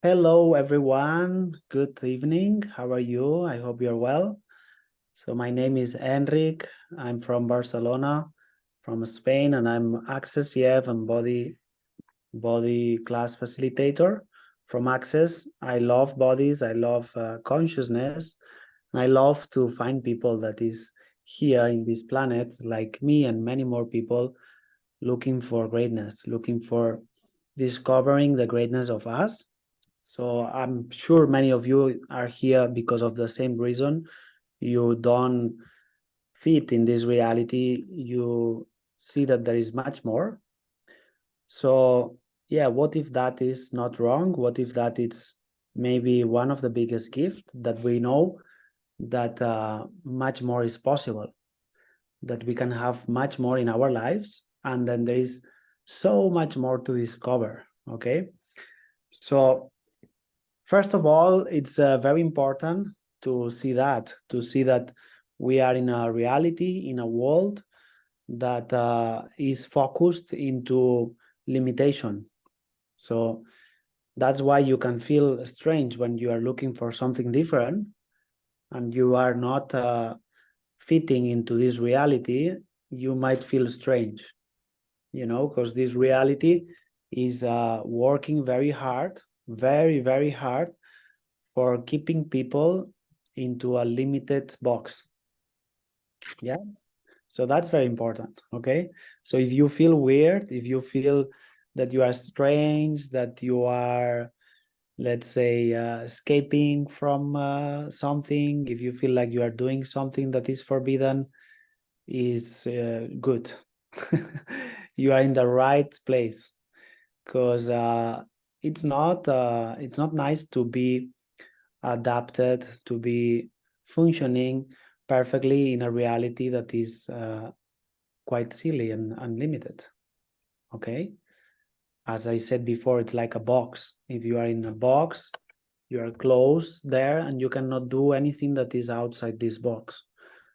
Hello, everyone. Good evening. How are you? I hope you're well. So my name is Enric. I'm from Barcelona, from Spain, and I'm Access EF and body class facilitator from Access. I love bodies. I love consciousness. And I love to find people that is here in this planet, like me and many more people, looking for greatness, looking for discovering the greatness of us. So I'm sure many of you are here because of the same reason. You don't fit in this reality. You see that there is much more. So yeah, what if that is not wrong? What if that is maybe one of the biggest gifts that we know that much more is possible, that we can have much more in our lives, and then there is so much more to discover. Okay, so first of all, it's very important to see that we are in a reality, in a world that is focused into limitation. So that's why you can feel strange when you are looking for something different and you are not fitting into this reality. You might feel strange, because this reality is working very hard, very, very hard for keeping people into a limited box. Yes. So that's very important. Okay. So if you feel weird, if you feel that you are strange, that you are, let's say, escaping from something, if you feel like you are doing something that is forbidden, is good. You are in the right place, because it's not nice to be adapted, to be functioning perfectly in a reality that is quite silly and unlimited. Okay. As I said before, it's like a box. If you are in a box, you are closed there and you cannot do anything that is outside this box.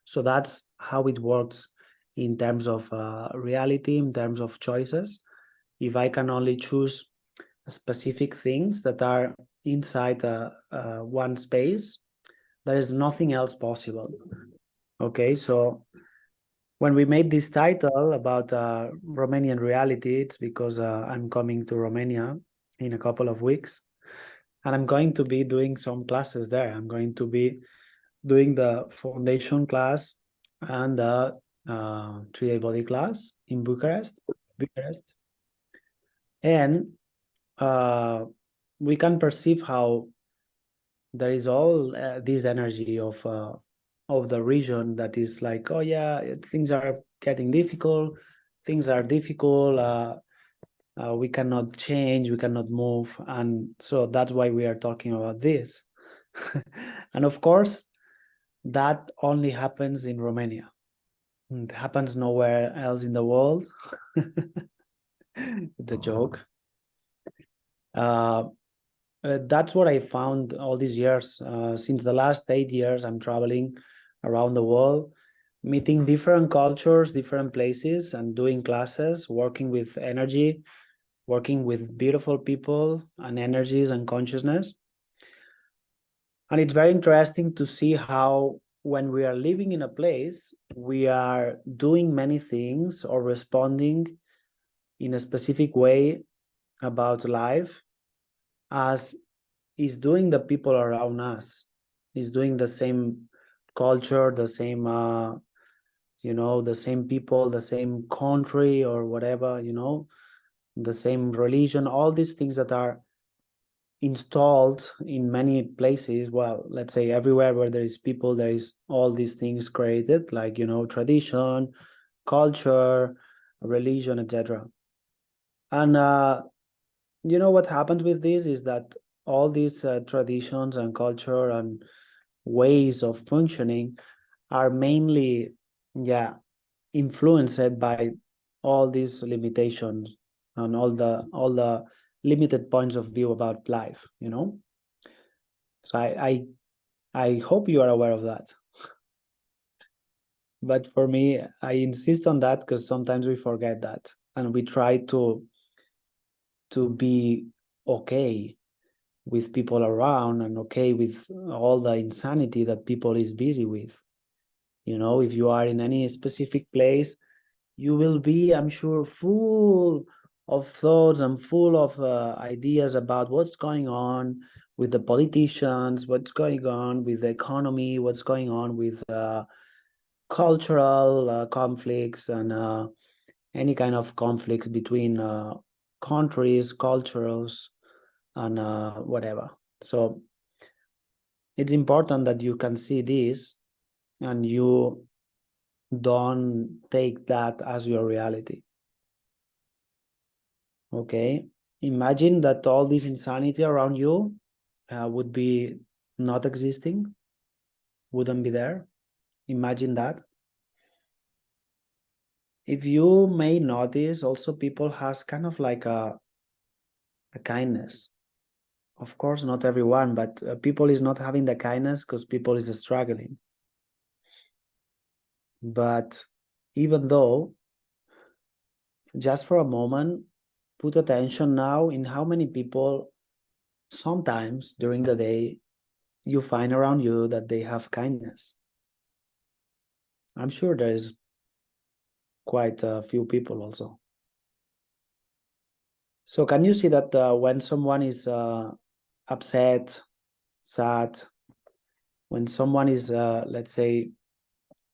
So that's how it works in terms of reality, in terms of choices. If I can only choose specific things that are inside one space, there is nothing else possible. Okay, so when we made this title about Romanian reality, it's because I'm coming to Romania in a couple of weeks, and I'm going to be doing some classes there. I'm going to be doing the foundation class and the 3-day body class in Bucharest, and uh, we can perceive how there is all this energy of the region that is like, oh yeah, things are getting difficult, things are difficult, we cannot change, we cannot move, and so that's why we are talking about this. And of course, that only happens in Romania. It happens nowhere else in the world. It's a joke. That's what I found all these years. Since the last 8 years, I'm traveling around the world, meeting different cultures, different places, and doing classes, working with energy, working with beautiful people and energies and consciousness. And it's very interesting to see how when we are living in a place, we are doing many things or responding in a specific way about life as is doing the people around us, is doing the same culture, the same the same people, the same country or whatever, the same religion, all these things that are installed in many places. Well, let's say everywhere where there is people, there is all these things created, like tradition, culture, religion, etc. And what happened with this is that all these traditions and culture and ways of functioning are mainly, yeah, influenced by all these limitations and all the limited points of view about life. So I hope you are aware of that. But for me, I insist on that because sometimes we forget that and we try to be okay with people around and okay with all the insanity that people is busy with. You know, if you are in any specific place, you will be, I'm sure, full of thoughts and full of ideas about what's going on with the politicians, what's going on with the economy, what's going on with cultural conflicts and any kind of conflicts between countries, cultures, and whatever. So it's important that you can see this and you don't take that as your reality. Okay, imagine that all this insanity around you would be not existing, wouldn't be there. Imagine that. If you may notice, also people has kind of like a kindness. Of course, not everyone, but people is not having the kindness because people is struggling. But even though, just for a moment, put attention now in how many people sometimes during the day you find around you that they have kindness. I'm sure there is quite a few people also. So can you see that when someone is upset, sad, when someone is, let's say,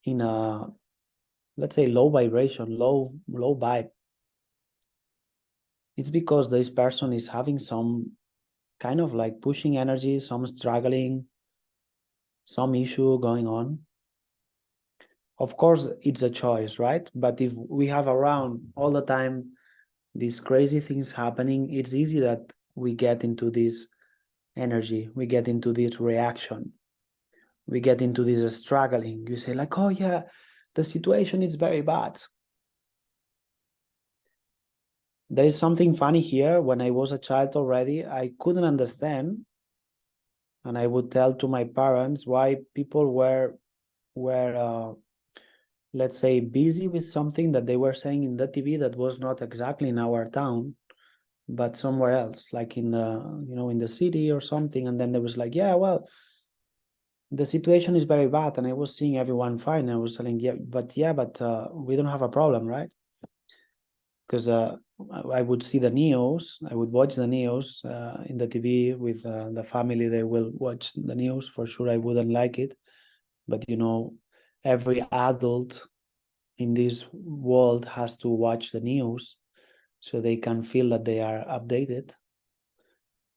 in a, let's say, low vibration, low vibe, it's because this person is having some kind of like pushing energy, some struggling, some issue going on. Of course, it's a choice, right? But if we have around all the time these crazy things happening, it's easy that we get into this energy, we get into this reaction, we get into this struggling. You say like, oh yeah, the situation is very bad. There is something funny here. When I was a child already, I couldn't understand, and I would tell to my parents why people were let's say busy with something that they were saying in the TV that was not exactly in our town, but somewhere else, like in the, you know, in the city or something. And then there was like, yeah, well, the situation is very bad, and I was seeing everyone fine. I was telling, yeah, but we don't have a problem, right? Because I would see the news, I would watch the news in the TV with the family. They will watch the news for sure. I wouldn't like it, but you know, every adult in this world has to watch the news so they can feel that they are updated.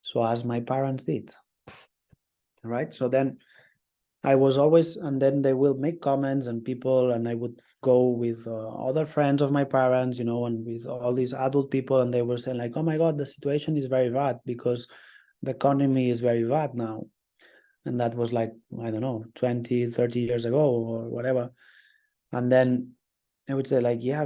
So as my parents did, right? So then I was always, and then they will make comments and people, and I would go with other friends of my parents, you know, and with all these adult people, and they were saying like, oh my God, the situation is very bad because the economy is very bad now. And that was like, I don't know, 20, 30 years ago or whatever. And then I would say like, yeah,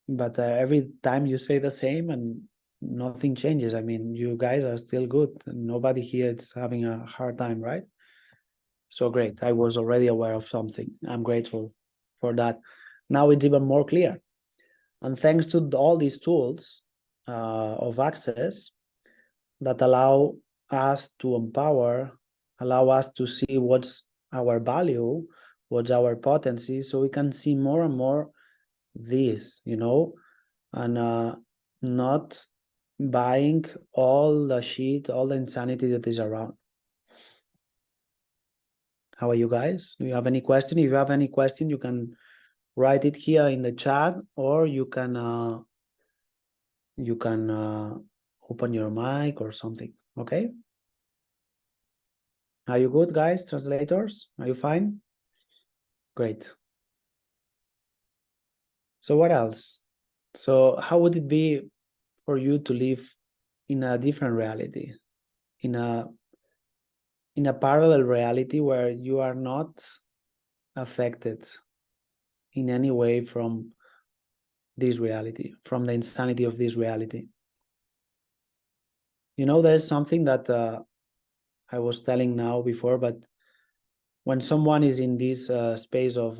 but every time you say the same and nothing changes. I mean, you guys are still good. Nobody here is having a hard time, right? So great. I was already aware of something. I'm grateful for that. Now it's even more clear. And thanks to all these tools of access that allow us to empower, allow us to see what's our value, what's our potency, so we can see more and more this, you know, and not buying all the shit, all the insanity that is around. How are you guys? Do you have any question? If you have any question, you can write it here in the chat, or you can open your mic or something. Okay? Are you good, guys? Translators, are you fine? Great. So what else? So how would it be for you to live in a different reality, in a parallel reality where you are not affected in any way from this reality, from the insanity of this reality? You know, there's something that I was telling now before, but when someone is in this space of,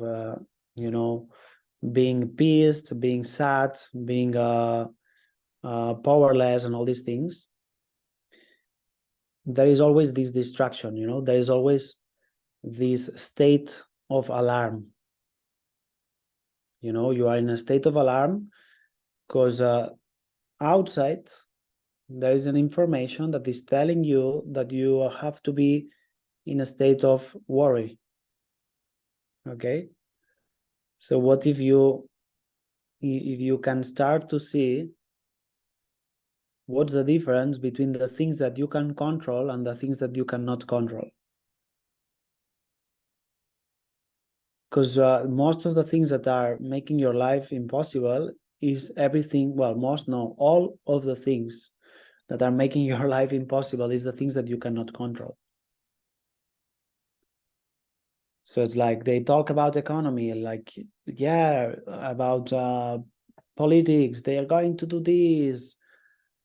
you know, being pissed, being sad, being powerless, and all these things, there is always this distraction, you know, there is always this state of alarm. You know, you are in a state of alarm because outside there is an information that is telling you that you have to be in a state of worry. Okay, so what if you can start to see what's the difference between the things that you can control and the things that you cannot control? Because most of the things that are making your life impossible is everything, well, most, no, all of the things that are making your life impossible is the things that you cannot control. So it's like they talk about economy, like, yeah, about politics, they are going to do this,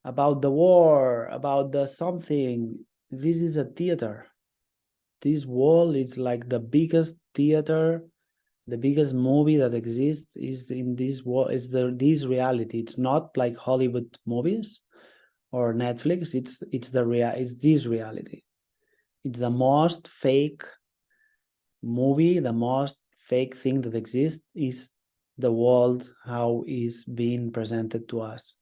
about the war, about the something. This is a theater. This world is like the biggest theater, the biggest movie that exists is in this world, is this reality. It's not like Hollywood movies or Netflix, it's this reality. It's the most fake movie, the most fake thing that exists is the world, how is being presented to us.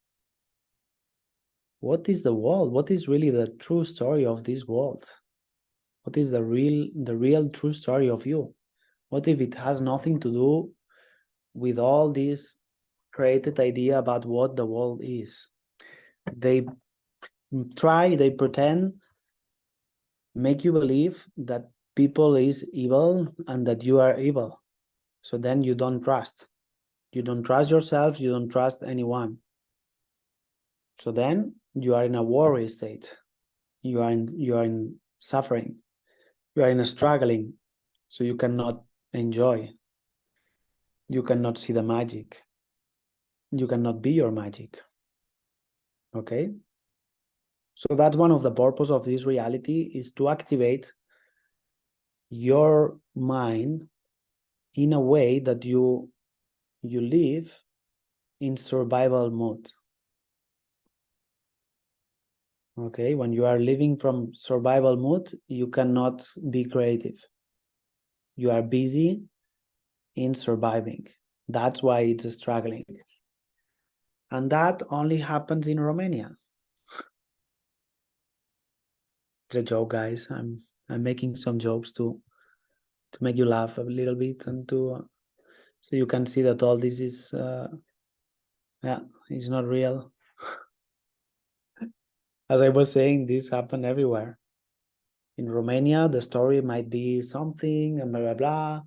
What is the world? What is really the true story of this world? What is the real true story of you? What if it has nothing to do with all this created idea about what the world is? They they pretend, make you believe that people is evil and that you are evil. So then you don't trust. You don't trust yourself, you don't trust anyone. So then you are in a worry state. You are in suffering. You are in a struggling. So you cannot enjoy. You cannot see the magic. You cannot be your magic. Okay? So that's one of the purpose of this reality, is to activate your mind in a way that you live in survival mode. Okay, when you are living from survival mode, you cannot be creative. You are busy in surviving. That's why it's struggling. And that only happens in Romania. It's a joke, guys. I'm making some jokes to make you laugh a little bit and to so you can see that all this is yeah, it's not real. As I was saying, this happened everywhere. In Romania, the story might be something and blah blah blah.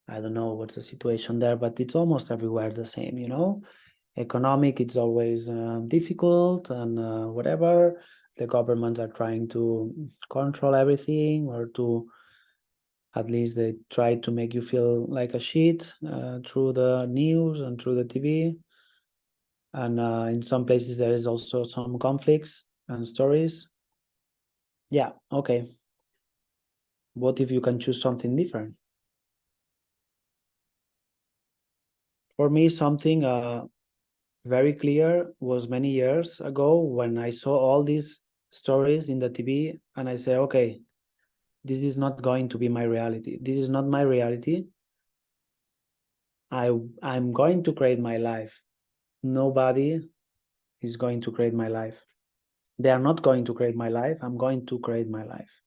I don't know what's the situation there, but it's almost everywhere the same, you know. Economic, it's always difficult and whatever. The governments are trying to control everything, or to at least they try to make you feel like a shit through the news and through the TV. And in some places there is also some conflicts and stories. Yeah, okay. What if you can choose something different? For me, something very clear was many years ago when I saw all these stories in the TV, and I say, okay, this is not going to be my reality. This is not my reality. I'm going to create my life. Nobody is going to create my life. They are not going to create my life. I'm going to create my life.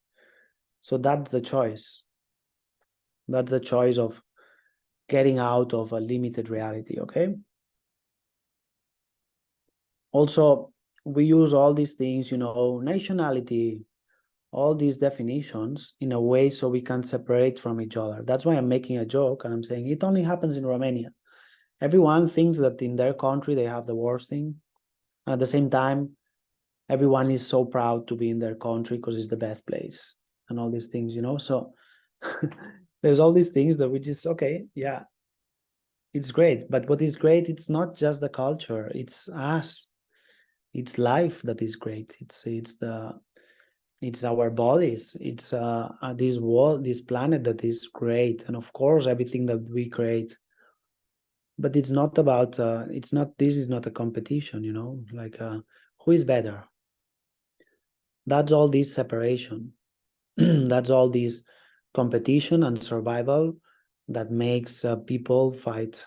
So that's the choice. That's the choice of getting out of a limited reality, okay? Also, we use all these things, you know, nationality, all these definitions in a way so we can separate from each other. That's why I'm making a joke and I'm saying it only happens in Romania. Everyone thinks that in their country they have the worst thing. And at the same time, everyone is so proud to be in their country because it's the best place and all these things, you know? So there's all these things that we just, okay, yeah, it's great. But what is great, it's not just the culture, it's us. It's life that is great. It's our bodies. It's this world, this planet that is great. And of course, everything that we create. But it's not about, this is not a competition, you know, like who is better? That's all this separation. That's all this competition and survival that makes people fight,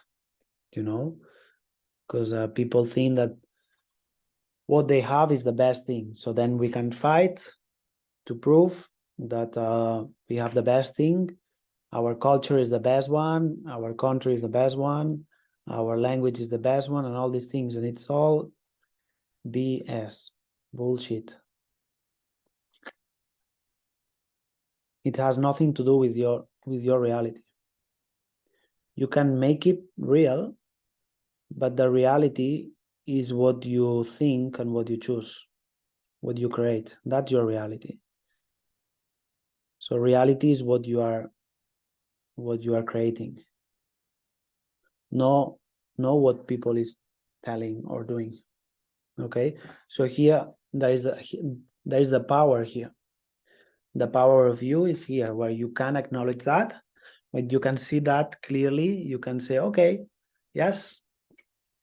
because people think that what they have is the best thing. So then we can fight to prove that we have the best thing. Our culture is the best one. Our country is the best one. Our language is the best one, and all these things. And it's all BS, bullshit. It has nothing to do with your reality. You can make it real, but the reality is what you think and what you choose, what you create. That's your reality. So reality is what you are creating. Know what people is telling or doing. Okay, so here there is a power here. The power of you is here, where you can acknowledge that, when you can see that clearly. You can say, okay, yes,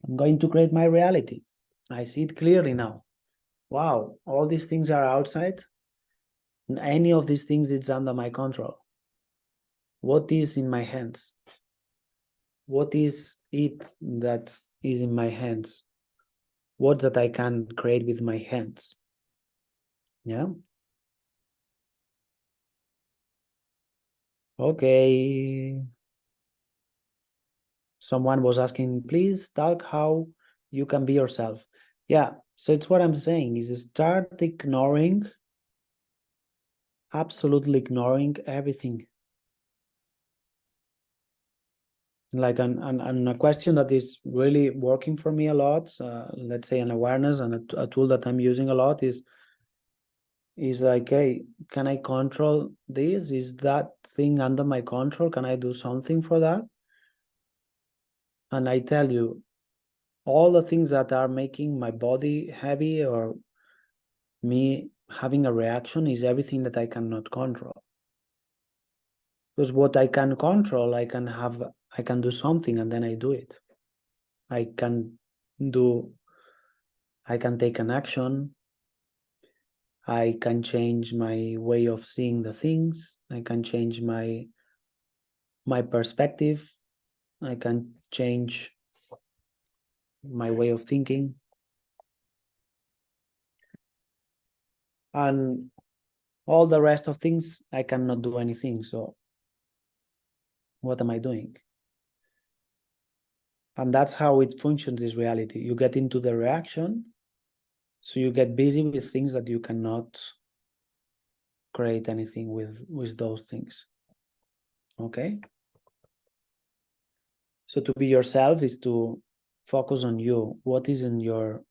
I'm going to create my reality. I see it clearly now. Wow, all these things are outside. Any of these things is under my control. What is in my hands? What is it that is in my hands? What that I can create with my hands? Yeah. Okay. Someone was asking, please talk how you can be yourself. Yeah. So it's what I'm saying is start ignoring, absolutely ignoring everything. Like a question that is really working for me a lot, let's say an awareness and a tool that I'm using a lot is like, hey, can I control this? Is that thing under my control? Can I do something for that? And I tell you, all the things that are making my body heavy or me having a reaction is everything that I cannot control. Because what I can control, I can do something and then I do it. I can take an action. I can change my way of seeing the things. I can change my perspective. I can change my way of thinking. And all the rest of things, I cannot do anything. So what am I doing? And that's how it functions, this reality. You get into the reaction, so you get busy with things that you cannot create anything with those things. Okay? So to be yourself is to focus on you. What is in your,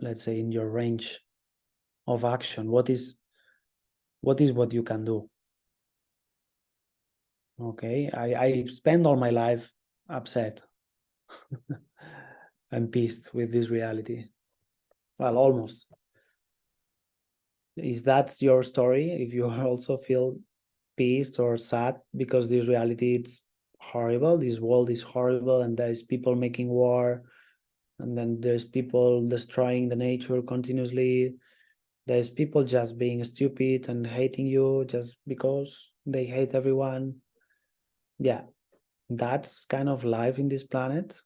let's say, in your range of action? What is what you can do? Okay? I spend all my life upset and pissed with this reality. Well, almost. If that's your story, if you also feel pissed or sad because this reality is horrible, this world is horrible, and there's people making war, and then there's people destroying the nature continuously, there's people just being stupid and hating you just because they hate everyone. Yeah, that's kind of life in this planet.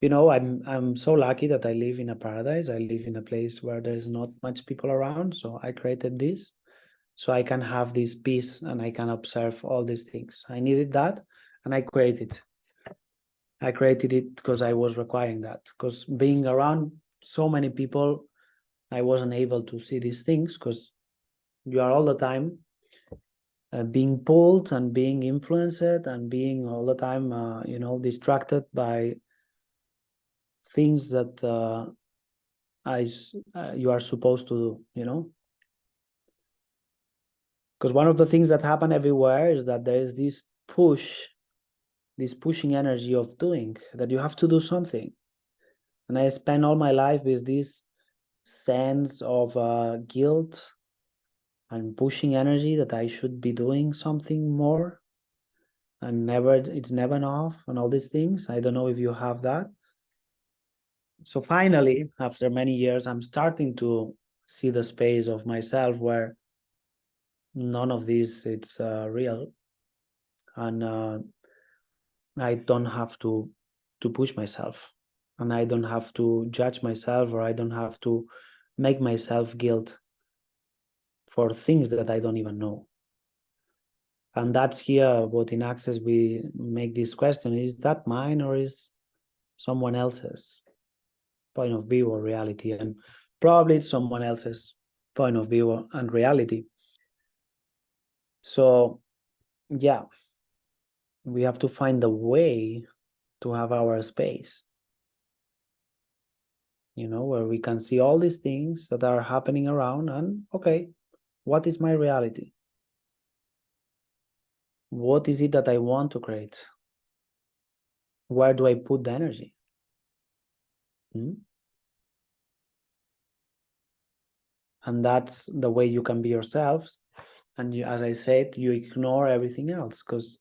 I'm so lucky that I live in a paradise. I live in a place where there's not much people around, so I created this so I can have this peace and I can observe all these things. I needed that, and I created it because I was requiring that, because being around so many people, I wasn't able to see these things, because you are all the time being pulled and being influenced and being all the time distracted by things that you are supposed to do. Because one of the things that happen everywhere is that there is this pushing energy of doing, that you have to do something. And I spent all my life with this sense of guilt and pushing energy that I should be doing something more, and it's never enough, and all these things. I don't know if you have that. So finally, after many years, I'm starting to see the space of myself where none of this it's real, and I don't have to push myself, and I don't have to judge myself, or I don't have to make myself guilt for things that I don't even know. And that's here what in Access we make this question: is that mine or is someone else's point of view or reality? And probably it's someone else's point of view and reality. So yeah, we have to find a way to have our space, where we can see all these things that are happening around, and okay, what is my reality? What is it that I want to create? Where do I put the energy? And that's the way you can be yourself. And you, as I said, you ignore everything else, because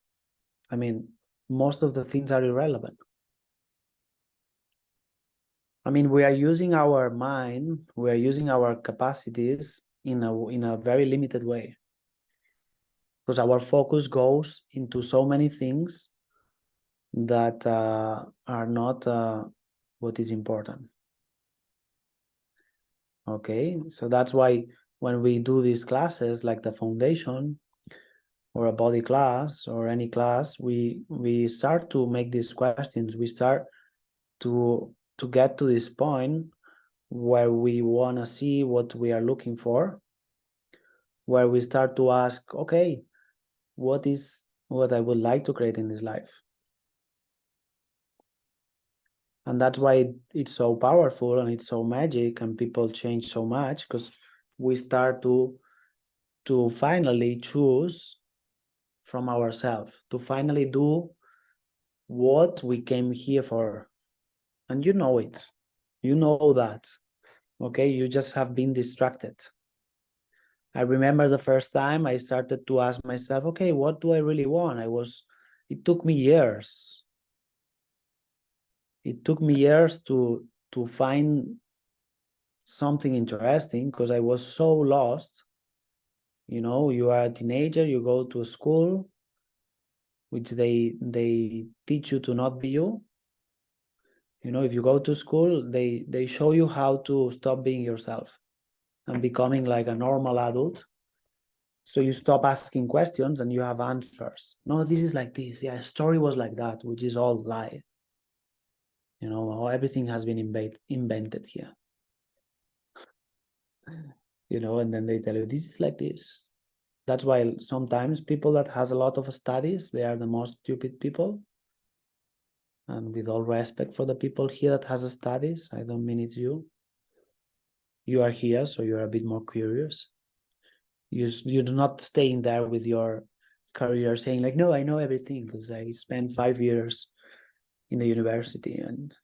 I mean, most of the things are irrelevant. I mean, we are using our mind, we are using our capacities in a very limited way, because our focus goes into so many things that are not what is important. Okay, so that's why when we do these classes, like the foundation or a body class or any class, we start to make these questions. We start to get to this point where we want to see what we are looking for, where we start to ask, okay, what is what I would like to create in this life? And that's why it's so powerful and it's so magic, and people change so much, because we start to finally choose from ourselves, to finally do what we came here for. And you know it, you know that, okay? You just have been distracted. I remember the first time I started to ask myself, okay, what do I really want? It took me years. It took me years to find something interesting, because I was so lost. You are a teenager, you go to school, which they teach you to not be you. If you go to school, they show you how to stop being yourself and becoming like a normal adult. So you stop asking questions and you have answers. No, this is like this. Yeah, story was like that, which is all lie. Everything has been invented here. And then they tell you this is like this. That's why sometimes people that has a lot of studies, they are the most stupid people. And with all respect for the people here that has studies, I don't mean it's you. You are here, so you're a bit more curious. You're not staying there with your career saying like, no, I know everything because I spent 5 years in the university, and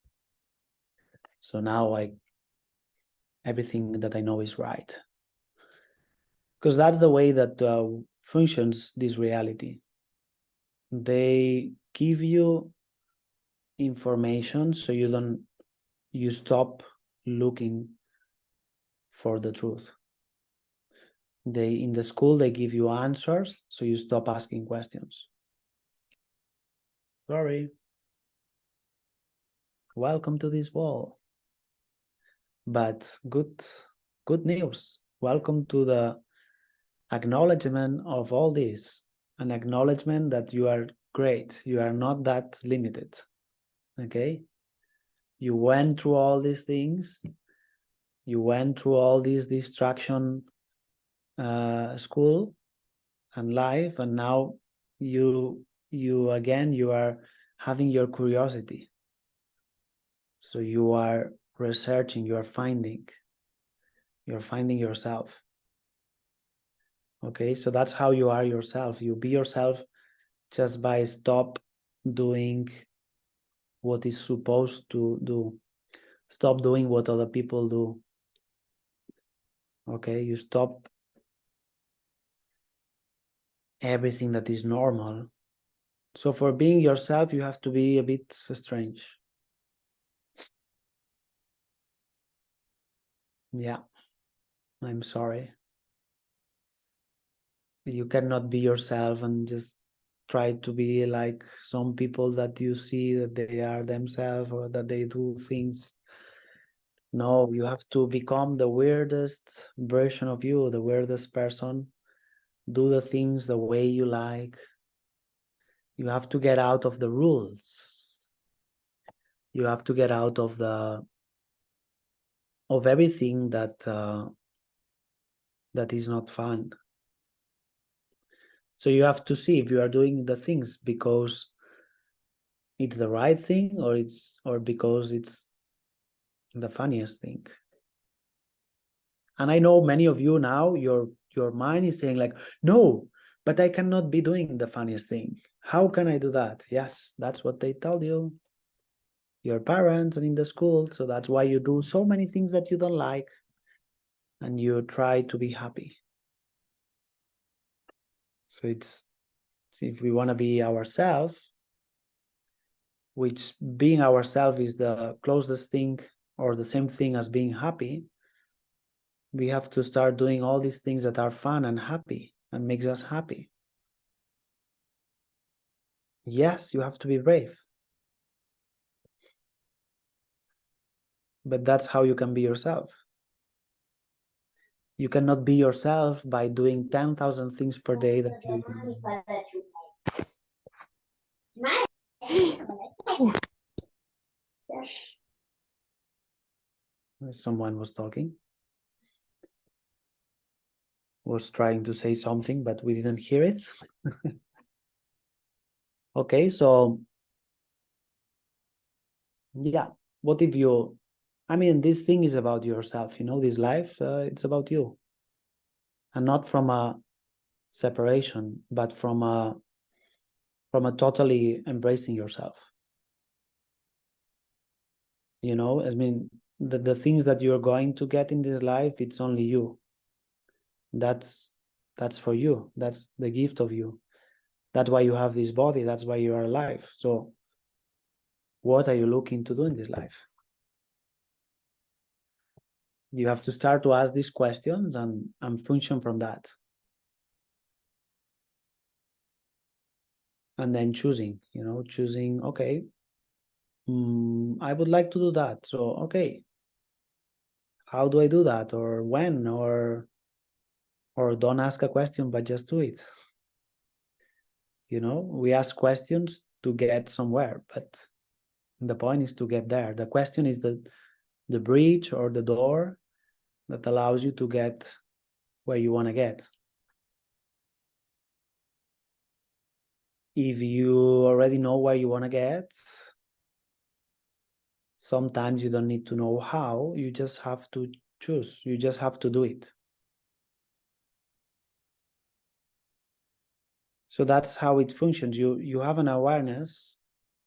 so now everything that I know is right. Because that's the way that functions this reality. They give you information so you stop looking for the truth. In the school they give you answers so you stop asking questions. Sorry. Welcome to this wall. But good news. Welcome to the acknowledgement of all this, an acknowledgement that you are great. You are not that limited. Okay? You went through all these things. You went through all this distraction, school and life, and now you again, you are having your curiosity. So you are researching, you're finding yourself. Okay, so that's how you are yourself. You be yourself just by stop doing what is supposed to do. Stop doing what other people do. Okay, you stop everything that is normal. So for being yourself, you have to be a bit strange. Yeah, I'm sorry. You cannot be yourself and just try to be like some people that you see that they are themselves or that they do things. No, you have to become the weirdest version of you, the weirdest person. Do the things the way you like. You have to get out of the rules. You have to get out of everything that is not fun. So you have to see if you are doing the things because it's the right thing or because it's the funniest thing. And I know many of you now, your mind is saying like, no, but I cannot be doing the funniest thing. How can I do that? Yes, that's what they told you, your parents and in the school. So that's why you do so many things that you don't like and you try to be happy. So it's if we want to be ourselves, which being ourselves is the closest thing or the same thing as being happy, we have to start doing all these things that are fun and happy and makes us happy. Yes, you have to be brave. But that's how you can be yourself. You cannot be yourself by doing 10,000 things per day that you... Someone was talking, was trying to say something, but we didn't hear it. Okay, so yeah, what if you... I mean, this thing is about yourself, you know, this life, it's about you. And not from a separation, but from a totally embracing yourself. You know, I mean, the things that you're going to get in this life, it's only you. That's for you. That's the gift of you. That's why you have this body. That's why you are alive. So what are you looking to do in this life? You have to start to ask these questions and function from that. And then choosing, you know, choosing, okay, I would like to do that. So, okay, how do I do that? Or when? Or don't ask a question, but just do it. You know, we ask questions to get somewhere, but the point is to get there. The question is the bridge or the door that allows you to get where you want to get. If you already know where you want to get, sometimes you don't need to know how, you just have to choose. You just have to do it. So that's how it functions. You have an awareness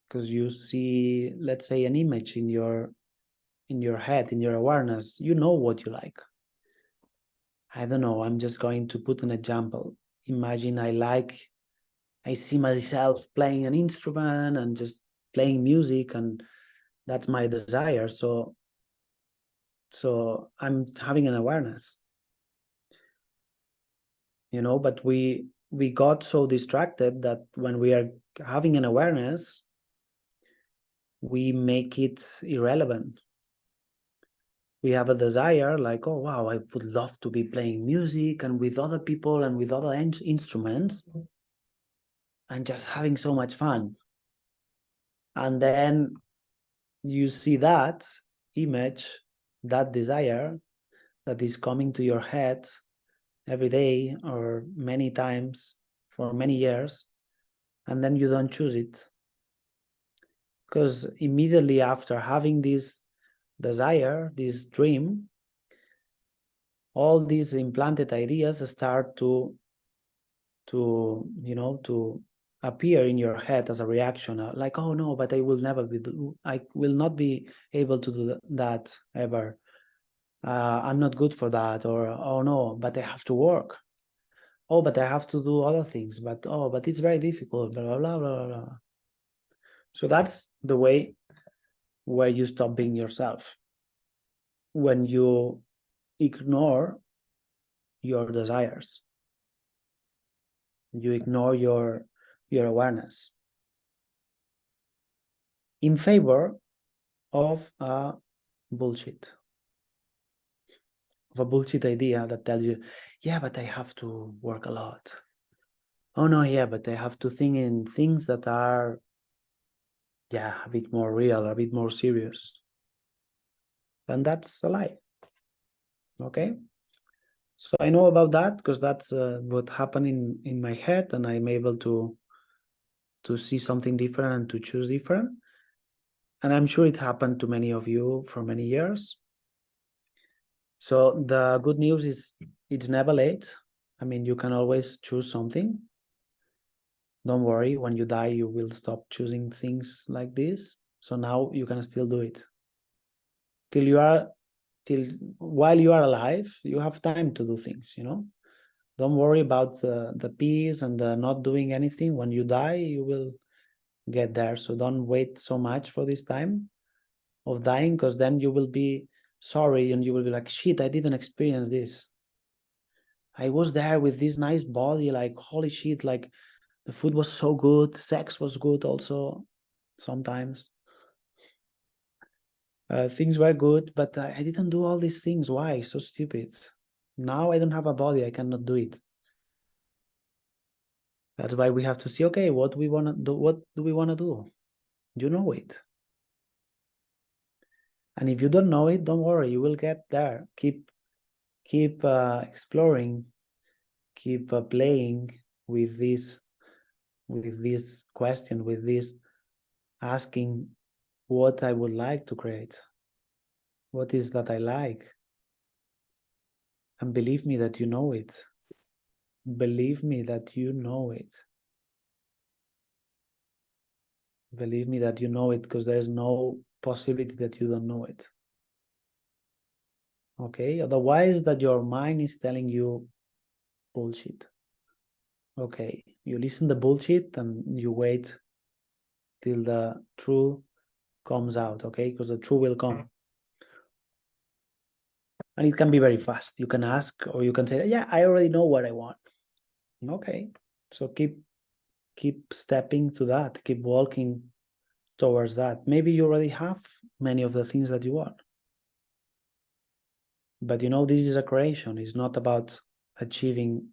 because you see, let's say, an image in your head, in your awareness. You know what you like. I don't know, I'm just going to put an example. Imagine I see myself playing an instrument and just playing music, and that's my desire. So I'm having an awareness, you know, but we got so distracted that when we are having an awareness, we make it irrelevant. We have a desire like, oh, wow, I would love to be playing music and with other people and with other instruments and just having so much fun. And then you see that image, that desire that is coming to your head every day or many times for many years, and then you don't choose it. Because immediately after having this desire, this dream, all these implanted ideas start to you know, to appear in your head as a reaction, like, oh no, but I will not be able to do that ever. I'm not good for that, or oh no, but I have to work. Oh, but I have to do other things, but oh, but it's very difficult, blah, blah, blah, blah, blah. So that's the way where you stop being yourself. When you ignore your desires. You ignore your awareness in favor of a bullshit, of a bullshit idea that tells you, yeah, but I have to work a lot. Oh no, yeah, but I have to think in things that are, yeah, a bit more real, a bit more serious. And that's a lie. Okay? So I know about that because that's what happened in my head, and I'm able to see something different and to choose different. And I'm sure it happened to many of you for many years. So the good news is it's never late. I mean, you can always choose something. Don't worry, when you die, you will stop choosing things like this. So now you can still do it. While you are alive, you have time to do things, you know? Don't worry about the peace and the not doing anything. When you die, you will get there. So don't wait so much for this time of dying, because then you will be sorry and you will be like, shit, I didn't experience this. I was there with this nice body, like, holy shit, like the food was so good, sex was good also sometimes. Things were good, but I didn't do all these things. Why? So stupid. Now I don't have a body, I cannot do it. That's why we have to see, okay, what we want to do, what do we want to do? You know it. And if you don't know it, don't worry, you will get there. Keep exploring, keep playing with this question, with this asking what I would like to create. What is that I like? And believe me that you know it. Believe me that you know it. Believe me that you know it, because there's no possibility that you don't know it. Okay? Otherwise, that your mind is telling you bullshit. Okay, you listen to bullshit and you wait till the truth comes out, okay? Because the truth will come. And it can be very fast. You can ask, or you can say, yeah, I already know what I want. Okay, so keep stepping to that, keep walking towards that. Maybe you already have many of the things that you want. But you know, this is a creation. It's not about achieving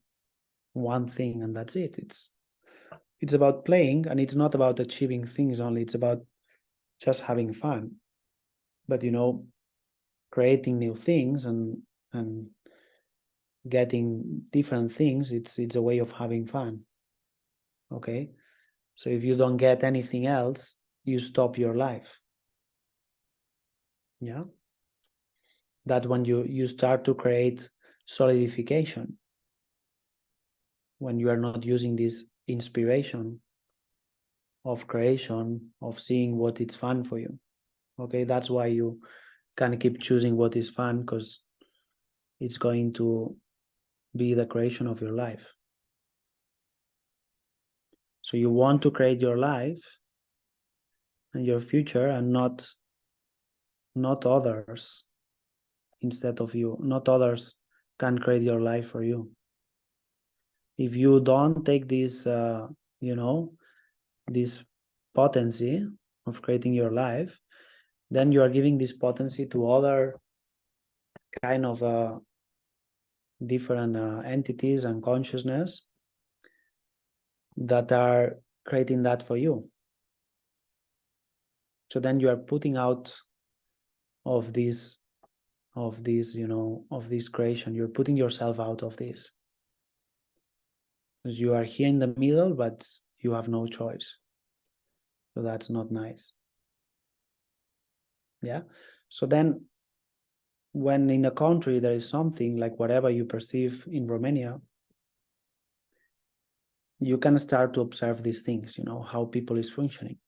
one thing and that's it. It's about playing, and it's not about achieving things only. It's about just having fun. But you know, creating new things and getting different things, it's a way of having fun. Okay, so if you don't get anything else, you stop your life. Yeah, that's when you start to create solidification, when you are not using this inspiration of creation, of seeing what is fun for you. Okay, that's why you can keep choosing what is fun, because it's going to be the creation of your life. So you want to create your life and your future, and not others instead of you. Not others can create your life for you. If you don't take this, you know, this potency of creating your life, then you are giving this potency to other kind of different entities and consciousness that are creating that for you. So then you are putting out of this, you know, of this creation. You're putting yourself out of this, because you are here in the middle, but you have no choice. So that's not nice. Yeah. So then when in a country there is something like whatever you perceive in Romania, you can start to observe these things, you know, how people is functioning.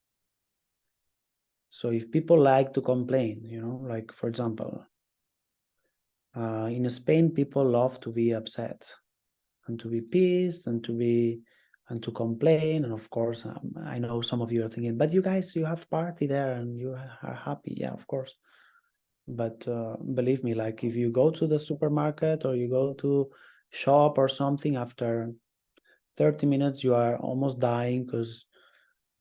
So if people like to complain, you know, like for example, in Spain, people love to be upset and to be pissed and to complain. And of course, I know some of you are thinking, but you guys, you have party there and you are happy. Yeah, of course. But believe me, like if you go to the supermarket or you go to shop or something, after 30 minutes you are almost dying, because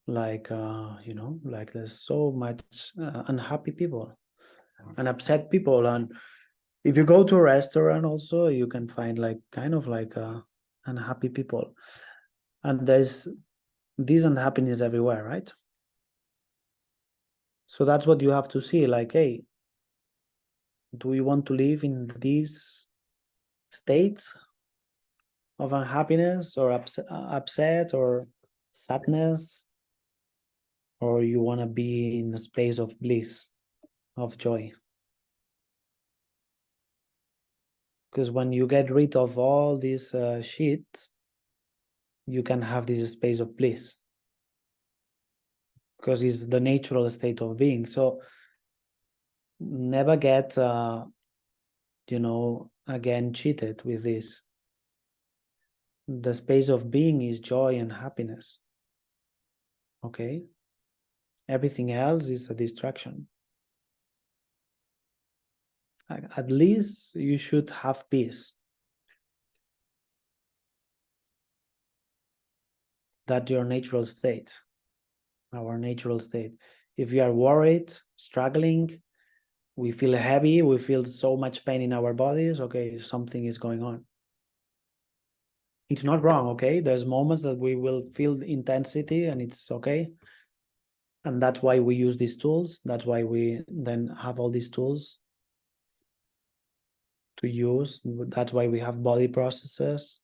like like there's so much unhappy people and upset people. And if you go to a restaurant also, you can find like kind of like unhappy people, and there's this unhappiness everywhere, right? So that's what you have to see, like, hey, do we want to live in this state of unhappiness or upset or sadness, or you want to be in a space of bliss, of joy? Because when you get rid of all this shit, you can have this space of bliss, because it's the natural state of being. So never get again cheated with this. The space of being is joy and happiness. Okay, everything else is a distraction. At least you should have peace. That's your natural state, our natural state. If we are worried, struggling, we feel heavy, we feel so much pain in our bodies, okay, something is going on. It's not wrong, okay? There's moments that we will feel intensity, and it's okay. And that's why we use these tools. That's why we then have all these tools to use. That's why we have body processes.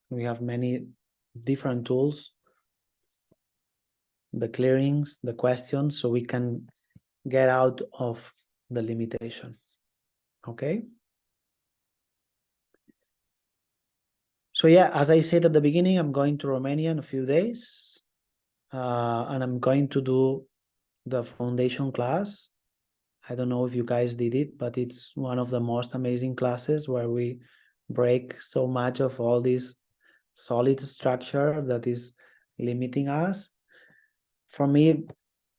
We have many different tools, the clearings, the questions, so we can get out of the limitation. Okay? So yeah, as I said at the beginning, I'm going to Romania in a few days, and I'm going to do the foundation class. I don't know if you guys did it, but it's one of the most amazing classes where we break so much of all this solid structure that is limiting us. For me,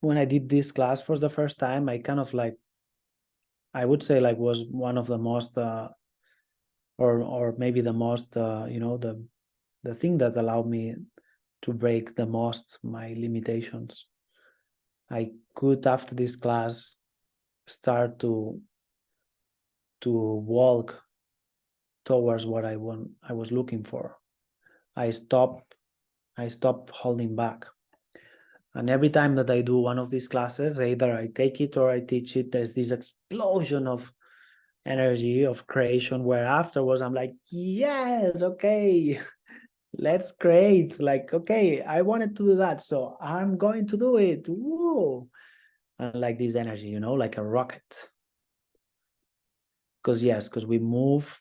when I did this class for the first time, I kind of like, I would say like was one of the most or maybe the most the thing that allowed me to break the most my limitations. I could, after this class, start to walk towards what I was looking for. I stopped holding back. And every time that I do one of these classes, either I take it or I teach it, there's this explosion of energy, of creation, where afterwards I'm like, yes, okay, let's create. Like, okay, I wanted to do that, so I'm going to do it. Whoa. And like this energy, like a rocket. Because we move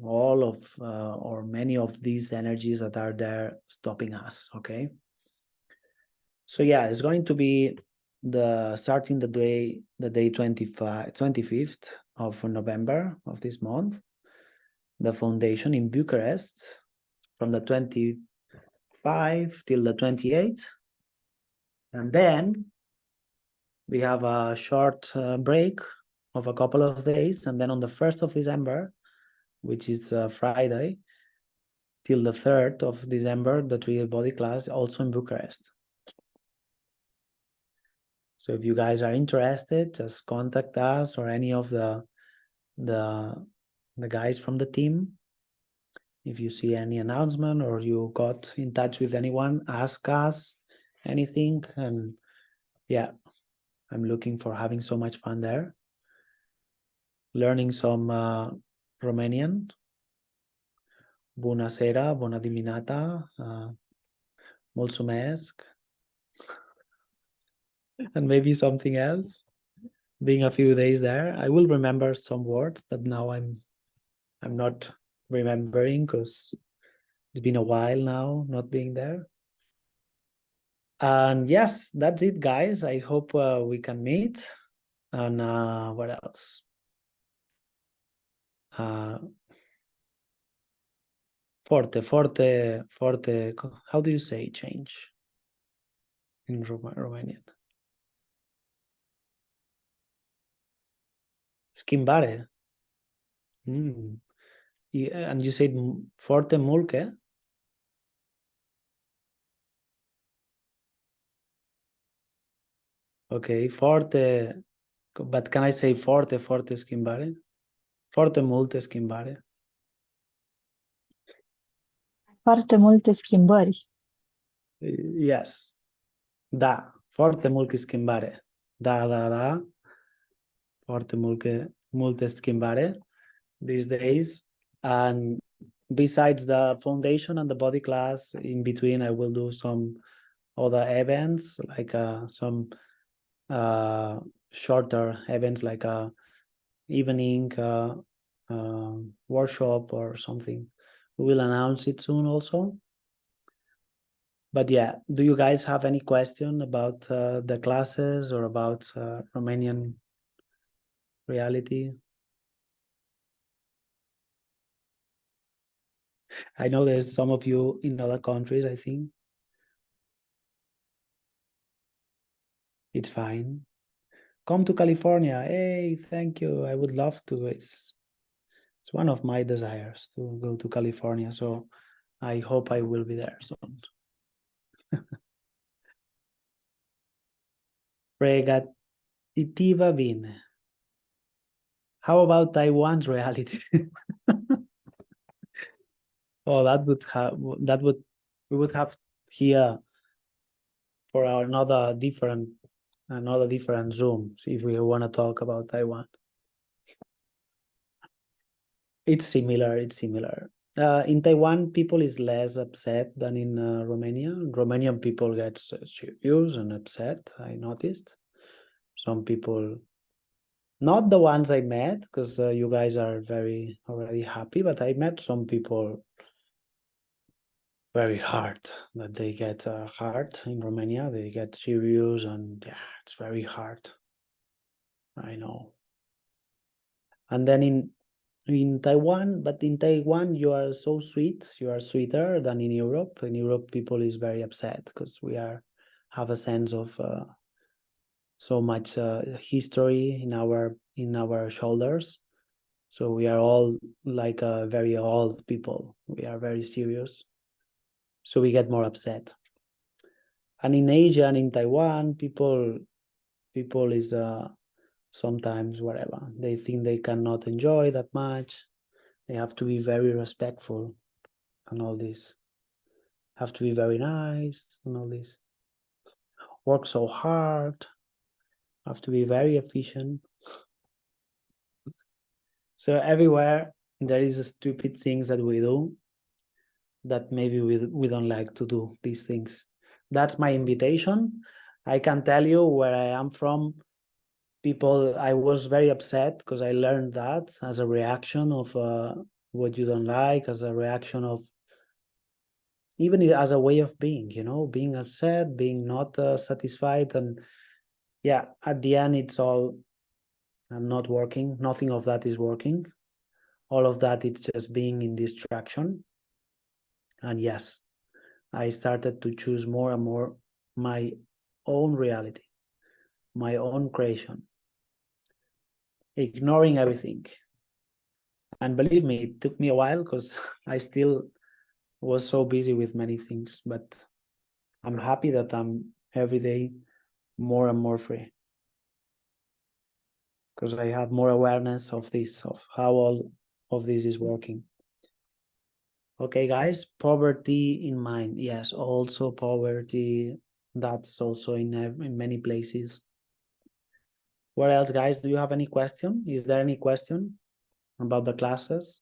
all of or many of these energies that are there stopping us. Okay, so yeah, it's going to be starting the day 25th of November of this month, the foundation in Bucharest, from the 25th till the 28th, and then we have a short break of a couple of days, and then on the 1st of December, which is Friday, till the 3rd of December, the 3D Body class, also in Bucharest. So if you guys are interested, just contact us or any of the guys from the team. If you see any announcement or you got in touch with anyone, ask us anything. And yeah, I'm looking for having so much fun there, learning some Romanian. Bună seara, bună dimineața, mulțumesc, and maybe something else. Being a few days there, I will remember some words that now I'm not remembering, because it's been a while now not being there. And yes, that's it, guys. I hope we can meet. And what else? Forte, forte, forte. How do you say change in Romanian? Schimbare. Mm. And you said forte mulke? Okay, forte. But can I say forte schimbare? Forte multe schimbare. Foarte multe schimbări. Yes. Da, forte multe schimbare. Da. Forte multe schimbare these days. And besides the foundation and the body class, in between, I will do some other events, like some shorter events, like a evening workshop or something. We will announce it soon also. But yeah, do you guys have any question about the classes or about Romanian reality? I know there's some of you in other countries, I think. It's fine. Come to California. Hey, thank you. I would love to. It's one of my desires to go to California. So I hope I will be there soon. Pregatitiva bine. How about Taiwan's reality? Oh, we would have here for another different Zoom, see if we want to talk about Taiwan. It's similar. In Taiwan, people is less upset than in Romania. Romanian people get serious and upset, I noticed. Some people, not the ones I met, because you guys are very already happy, but I met some people very hard, that they get hard in Romania. They get serious and yeah, it's very hard. I know. And then in Taiwan, but in Taiwan you are so sweet. You are sweeter than in Europe. In Europe, people is very upset because we have a sense of so much history in our shoulders. So we are all like very old people. We are very serious. So we get more upset. And in Asia and in Taiwan, people is sometimes whatever. They think they cannot enjoy that much. They have to be very respectful and all this. Have to be very nice and all this. Work so hard. Have to be very efficient. So everywhere there is stupid things that we do that maybe we don't like to do these things. That's my invitation. I can tell you where I am from. People, I was very upset because I learned that as a reaction of what you don't like, as a reaction of even as a way of being, being upset, being not satisfied. And yeah, at the end, it's all not working. Nothing of that is working. All of that, it's just being in distraction. And yes, I started to choose more and more my own reality, my own creation, ignoring everything. And believe me, it took me a while because I still was so busy with many things, but I'm happy that I'm every day more and more free because I have more awareness of this, of how all of this is working. Okay, guys, poverty in mind. Yes, also poverty. That's also in many places. What else, guys? Do you have any question? Is there any question about the classes?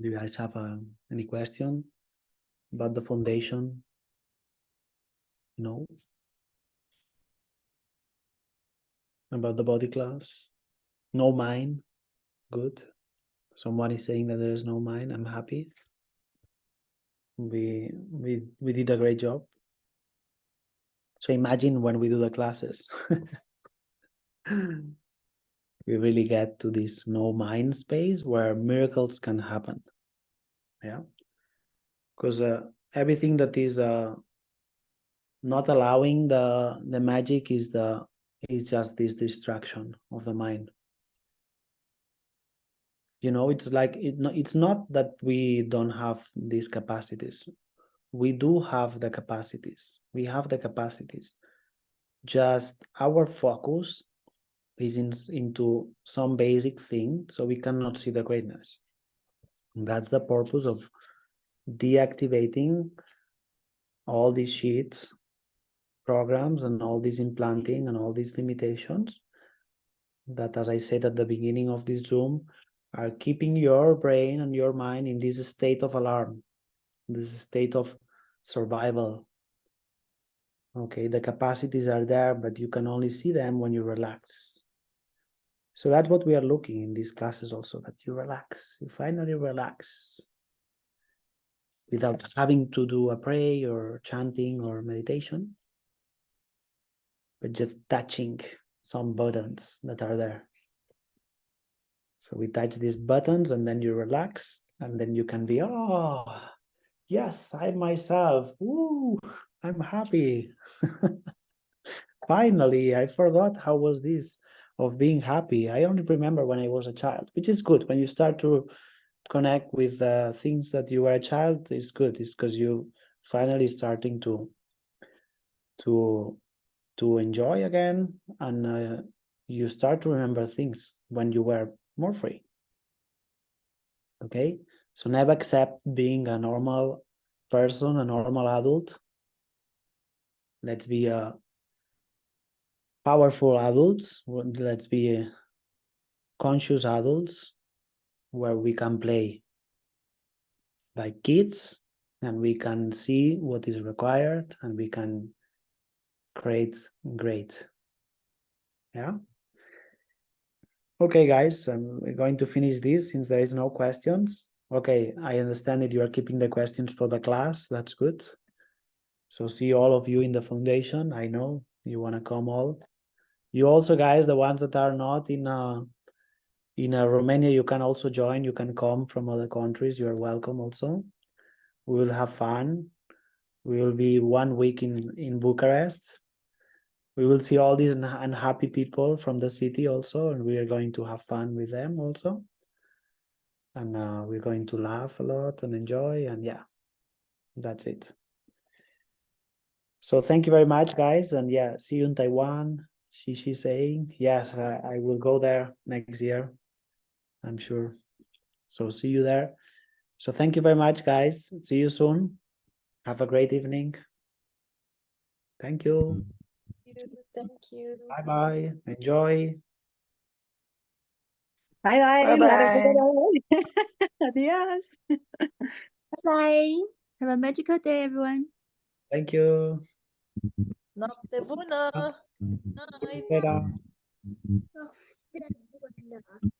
Do you guys have any question about the foundation? No? About the body class? No mind? Good. Someone is saying that there is no mind. I'm happy. We did a great job. So imagine when we do the classes. We really get to this no mind space where miracles can happen. Yeah. Because everything that is not allowing the magic is just this distraction of the mind. You know, it's like it's not that we don't have these capacities. We do have the capacities. We have the capacities. Just our focus is into some basic thing, so we cannot see the greatness. And that's the purpose of deactivating all these sheets, programs, and all this implanting and all these limitations that, as I said at the beginning of this Zoom, are keeping your brain and your mind in this state of alarm, this state of survival. Okay, the capacities are there, but you can only see them when you relax. So that's what we are looking in these classes also, that you relax, you finally relax without having to do a prayer or chanting or meditation, but just touching some buttons that are there. So we touch these buttons and then you relax, and then you can be, oh, yes, I myself, woo, I'm happy. Finally, I forgot how was this of being happy. I only remember when I was a child, which is good. When you start to connect with things that you were a child, it's good. It's because you finally starting to enjoy again, and you start to remember things when you were more free. Okay, so never accept being a normal person, a normal adult. Let's be powerful adults. Let's be conscious adults where we can play like kids and we can see what is required and we can create great. Yeah. Okay, guys, we're going to finish this since there is no questions. Okay, I understand that you are keeping the questions for the class. That's good. So see all of you in the foundation. I know you want to come all. You also, guys, the ones that are not in Romania, you can also join. You can come from other countries. You are welcome also. We will have fun. We will be 1 week in Bucharest. We will see all these unhappy people from the city also, and we are going to have fun with them also. And we're going to laugh a lot and enjoy, and yeah, that's it. So thank you very much, guys, and yeah, see you in Taiwan. She's saying, yes, I will go there next year, I'm sure. So see you there. So thank you very much, guys. See you soon. Have a great evening. Thank you. Thank you. Bye-bye. Enjoy. Bye bye. La Bye-bye. recuperaré. Adiós. Bye. Have a magical day, everyone. Thank you. Notte bună. Spera. Night.